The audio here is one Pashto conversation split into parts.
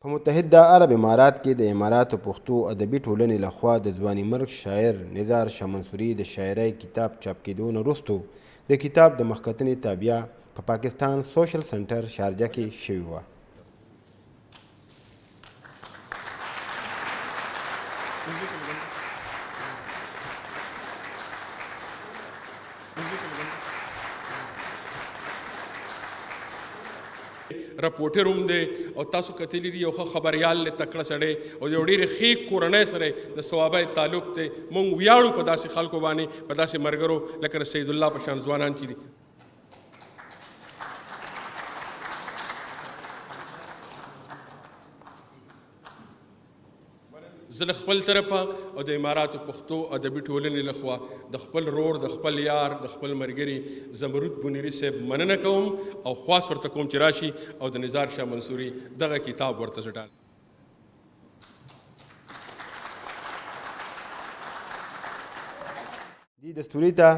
په متحده عرب امارات کې د اماراتو پښتو ادبي ټولنې لخوا د ځوانیمرګ شاعر نزار شاه منصوري د شاعرۍ کتاب چاپ کېدو نه وروستو د کتاب د مخکتنې تابعه په پاکستان سوشل سنټر شارجه کې شوې وه. رپورټر هم دی او تاسو کتلی دي یو ښه خبریال دی تکړه سړی او یو ډېرې ښې کورنۍ سره د ثوابه تعلق دی. موږ ویاړو په داسې خلکو باندې په داسې ملګرو لکه سید الله په شان ځوانان چې دي. زه له خپل طرفه او د اماراتو پښتو ادبي ټولنې لخوا د خپل رور د خپل یار د خپل ملګري زمرود بنیري صاحب مننه کوم او خواست ورته کوم چې راشي او د نزار شاه منصوري دغه کتاب ورته ډال. دې دستوري ته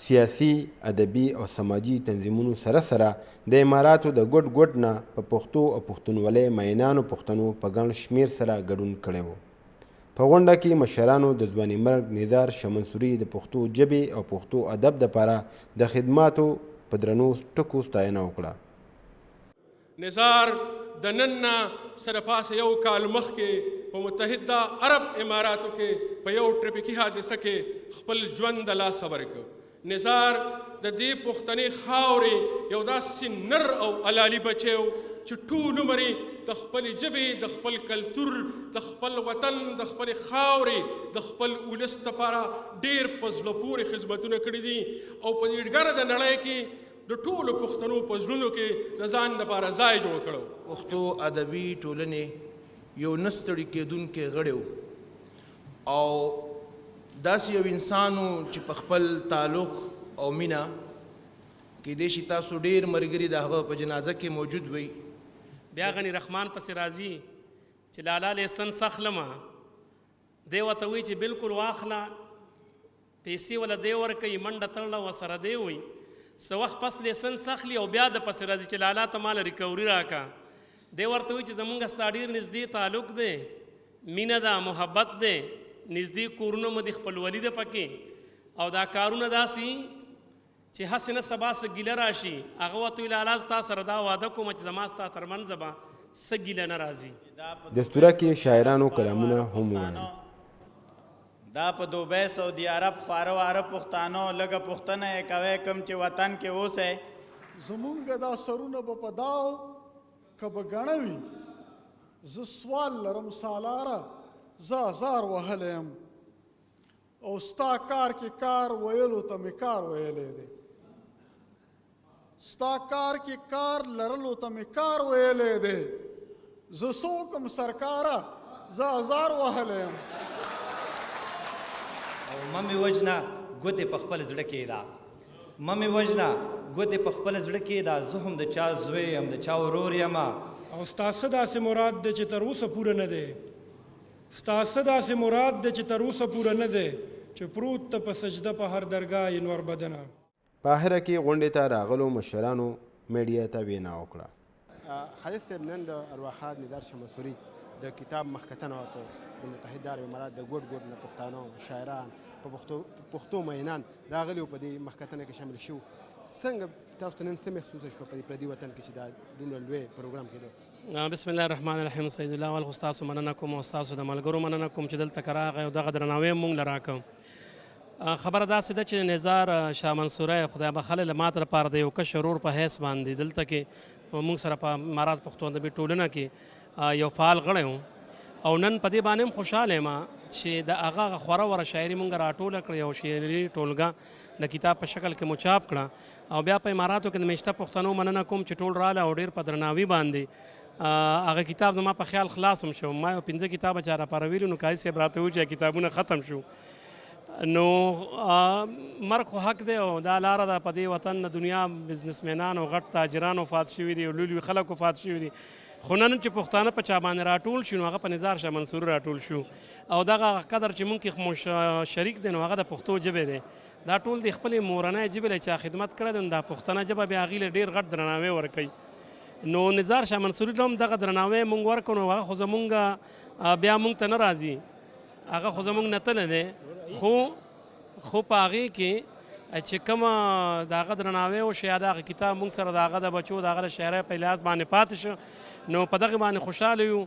سیاسي ادبي او سماجي تنظیمونو سره سره د اماراتو د ګوټ ګوټ نه په پښتو او پښتونولۍ مینانو پښتنو په ګڼ شمېر سره ګډون کړی و. په غونډه کې مشرانو د ځوانیمرګ نزار شاه منصوري د پښتو ژبې او پښتو ادب دپاره د خدماتو په درنو ټکو ستاینه وکړه. نزار د نن نه سره پاسه یو کال مخکې په متحده عرب اماراتو کې په یو ټرپیکي حادثه کې خپل ژوند د لاسه ورکړ. نزار د دې پښتنې خاورې یو داسې نر او علالي بچی و چې ټول عمر د خپل ژبې د خپل کلتور د خپل وطن د خپل خاورې د خپل ولس دپاره ډېر په زړه پورې خدمتونه کړي دي او په دې ډګره د نړۍ کې د ټولو پښتنو په زړونو کې د ځان دپاره ځای جوړ کړو. پښتو ادبي ټولنې یو نه ستړي کېدونکی غړی و او داسې یو انسان و چې په خپل تعلق او مینه کیدای شي تاسو ډېر ملګري د هغه په جنازه کې موجود وئ. بیا غني رحمان پسې راځي چې لالا لیسن سخلمه دی ورته وایي چې بلکل واخله پیسې وله دی ورکوي منډه تړله ورسره دی وایي څه وخت پس لیسن سخلي او بیا د پسې راځي چې لالا ته مال ریکوري راکړه. دی ورته وایي چې زمونږ ستا ډېر نږدې تعلق دی مینه ده محبت دی نږدې کورونه مو د خپلولي ده پکې او دا کارونه داسې چې هسې نه سبا څه ګیله راشي هغه ورته وایي لالا ستا سره دا واده کوم چې زما ستا ترمنځه به څه ګیله نه راځي. دستوره کې شاعرانو کلامونه هم وویل. دا په دوبۍ سعودي عرب خواره واره پښتانو لږه پوښتنه یې کوئ کوم چې وطن کې اوسئ زمونږ دا سرونه به په داو که به ګڼه وي زه سوال لرم سالاره زه ازار وهلی یم او ستا کار کې کار ویلو ته مې کار ویلی دی ستا کار کې کار لرلو ته مې کار ویلی دی زه څه وکړم سرکاره زه ازار وهلی یم او مه مې وژنه ګوتې په خپل زړه کې ده مه مې وژنه ګوتې په خپل زړه کې ده زه هم د چا زوی یم د چا ورور یم او ستا څه داسې مراد دی چې تر اوسه پوره نه دی ستا څه داسې مراد دی چې تر اوسه پوره نه دی چې پروت ته په سجده په هر درګاه یې نور بدنه. په آخره کې غونډې ته راغلو مشرانو میډیا ته وینا وکړه. خالد صاحب نن د ارواښاد نزار شاه منصوري د کتاب مخکتنه په د متحده عرب امارات د ګوټ ګوټ نه پښتانه شاعران په پښتو مینان راغلي په دې مخکتنه کې شامل شو. څنګه تاسو ته نن څه محسوسه شوه په دې پردي وطن کې چې دا دومره لوی پروګرام کېده؟ بسم الله الرحمن الرحیم. سید الله اول خو ستاسو مننه کوم او ستاسو د ملګرو مننه کوم چې دلته که راغی او دغه درناوی مونږ له راکړ. خبره داسې ده چې نزار شاه منصوری خدای بخښلی له ماته لپاره د یو کشر ورور په حیث باندې دلته کې په مونږ سره په امارات پښتو ادبي ټولنه کې یو فعال غړی و او نن په دې باندې هم خوشحاله یم چې د هغه خوره وره شاعري مونږ راټوله کړې او شعري ټولګه د کتاب په شکل کې مو چاپ کړه او بیا په اماراتو کې د میشته پښتنو مننه کوم چې ټول راله او ډېر په درناوي باندې هغه کتاب زما په خیال خلاص هم شو. ما یو 5 کتابه چا راپاره ویلي نو قاضي صاحب راته وویل چې کتابونه ختم شو نو مرګ خو حق دی او دا لاره ده په دې وطن د دنیا بزنسمینان او غټ تاجران وفات شوي دي او لوی لوی خلک وفات شوي دي خو نن چې پښتانه په چا باندې راټول شي نو هغه په نزار شاه منصوري راټول شو او دغه قدر چې مونږ کې شریک دی نو هغه د پښتو ژبې دی دا ټول د خپلې مورنۍ ژبې له چا خدمت کړی دی نو دا پښتنه ژبه بیا هغې له ډېر غټ درناوی ورکوي نو نزار شاه منصوري ته هم دغه درناوی مونږ ورکړو نو هغه خو زمونږ بیا مونږ ته نه راځي هغه خو زمونږ نه تللی دی خو په هغې کې چې کومه د هغه درناوی وشي یا د هغه کتاب مونږ سره د هغه د بچو د هغه د شاعرۍ په لحاظ باندې پاتې شو نو په دغې باندې خوشحاله یو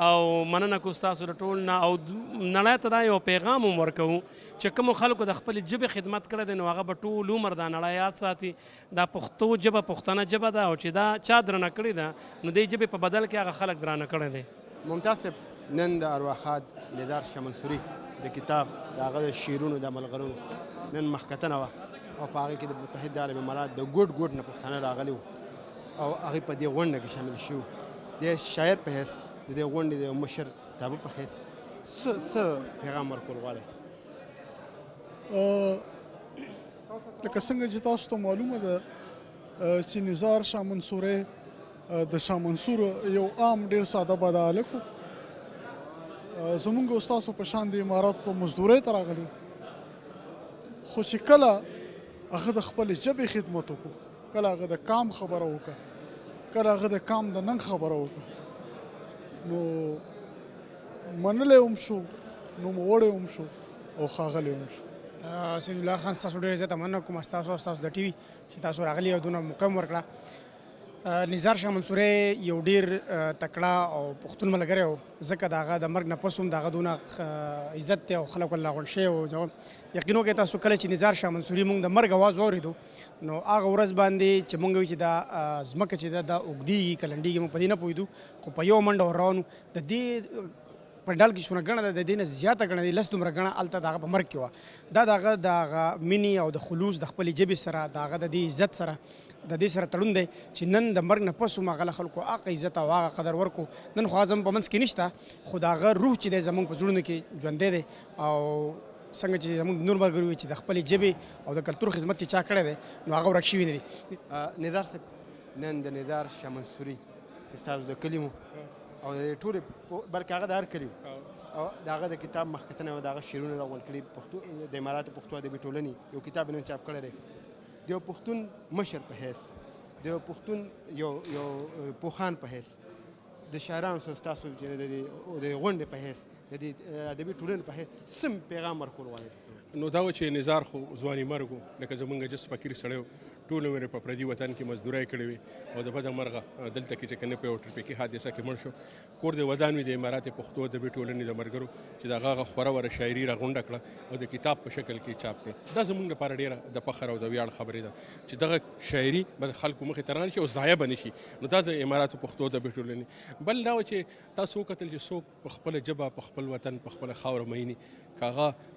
او مننه کوو ستاسو د ټول نه او نړۍ ته دا یو پیغام هم ورکوو چې کومو خلکو د خپلې ژبې خدمت کړی دی نو هغه به ټول عمر دا نړۍ یاد ساتي دا پښتو ژبه پښتنه ژبه ده او چې دا چا درنه کړې ده نو دې ژبې په بدل کې هغه خلک درانه کړی دی. ممتاز صاحب نن د ارواښاد نزار شاه منصوري د کتاب د هغه د شعرونو د ملغرو نن مخکتنه وه او په هغې کې د متحده عرب امارات د ګوټ نه پښتانه راغلي وو او هغې په دې غونډه کې شامل شوي د شاعر په حیث د دې غونډې د مشر تابع په حیث څه پیغام ورکول غواړئ؟ لکه څنګه چې تاسو ته معلومه ده چې نزار شاه منصوري د شاه منصور یو عام ډېر ساده باده هلک و زمونږ او ستاسو په شان د اماراتو ته مزدورۍ ته راغلي خو چې کله هغه د خپلې ژبې خدمت وکړو کله هغه د کام خبره وکړه کله هغه د کام د ننګ خبره وکړه نو منلی هم شو نوموړی هم شو او ښاغلی هم شو. سید الله خان ستاسو ډېر زیاته مننه کوم ستاسو او ستاسو د ټي وي چې تاسو راغلي او دونه موقع م ورکړه. نزار شاه منصوري یو ډېر تکړه او پښتون ملګری و ځکه د هغه د مرګ نه پس هم د هغه دونه عزت دی او خلک ورله راغونډ شوي وو. یقین وکړئ تاسو کله چې نزار شاه منصوري موږ د مرګ اواز واورېدو نو هغه ورځ باندې چې موږ وایو چې دا ځمکه چې ده دا اوږدېږي که لنډېږي موږ په دې نه پوهېدو خو په یو منډه ور روان وو. د دې په ډال کې څومره ګڼه ده د دې نه زیاته ګڼه دي 10 دومره ګڼه هلته د هغه په مرګ کې وه. دا د هغه د هغه مینې او د خلوص د خپلې ژبې سره د هغه د دې عزت سره د دې سره تړون دی چې نن د مرګ نه پس هم هغه له خلکو هغه عزت او هغه قدر ورکو. نن خو هغه زموږ په منځ کې نشته خو د هغه روح چې دی زموږ په زړونو کې ژوندی دی او څنګه چې زموږ نور ملګري وي چې د خپلې ژبې او د کلتور خدمت چې چا کړی دی نو هغه ورک شوي نه دي. نزار صاحب نن د نزار شاه منصوري چې ستاسو د کلي مو او د ټولې بلکې هغه د هر کلي او د هغه د کتاب مخکتنه و د هغه شعرونه راغونډ کړي د اماراتو پښتو ادبي ټولنې یو کتاب نن چاپ کړی دی د یو پښتون مشر په حیث د یو پښتون یو پوخان په حیث د شاعرانو سره ستاسو چې د غونډې په حیث د دې ادبي ټولنې په حیث څه پیغام ورکول غواړئ؟ نو دا و چې نزار خو ځواني مرګ و لکه زمونږ جس فقیر سړی و ټول عمر په پردي وطن کې مزدورۍ کړې وې او د بده مرغه دلته کې چې کنه په یو ټرافیکي حادثه کې مړ شو. کور د ودان وي د امارات پښتو ادبي ټولنې د مرګرو چې د هغه خوره وره شاعري راغونډه کړه او د کتاب په شکل کې چاپ کړه. دا زمونږ لپاره ډېره د فخر او د ویاړ خبرې ده چې دغه شاعري به خلکو مخې ته رانشي او ضایع به نه شي. نو دا د اماراتو پښتو ادبي ټولنې بل دا و چې تاسو وکتل چې څوک په خپله ژبه په خپل وطن په خپله خاوره میني که هغه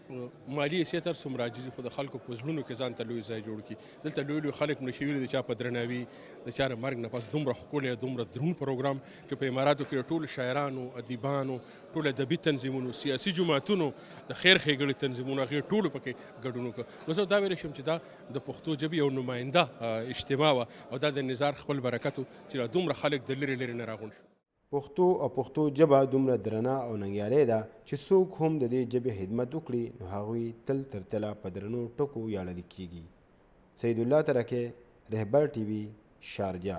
مالي حیثیت هر څومره عاجزي خو د خلکو په زړونو کې ځان ته لوی ځای جوړ کړي. دلته لوی لوی خلک مړه شوي د چا په درناوي د چا د مرګ نه پس دومره ښکلی دومره دروند پروګرام چې په اماراتو کې ټول شاعرانو ادیبانو ټول ادبي تنظیمونو سیاسي جماعتونو د خیر ښېګړې تنظیمونو هغې ټولو پکې ګډون وکړه. نو زه دا ویلی شم چې دا د پښتو ژبې یو نماینده اجتماع وه او دا د نزار خپل برکت و چې دومره خلک د لرې لرې نه راغونډ شو. پښتو او پښتو ژبه دومره درنه او ننګیالۍ ده چې څوک هم د دې ژبې خدمت وکړي نو هغوی تل تر تله په درنو ټکو ویاړل کیږي. سید الله ترکې، رهبر ټي وي، شارجه.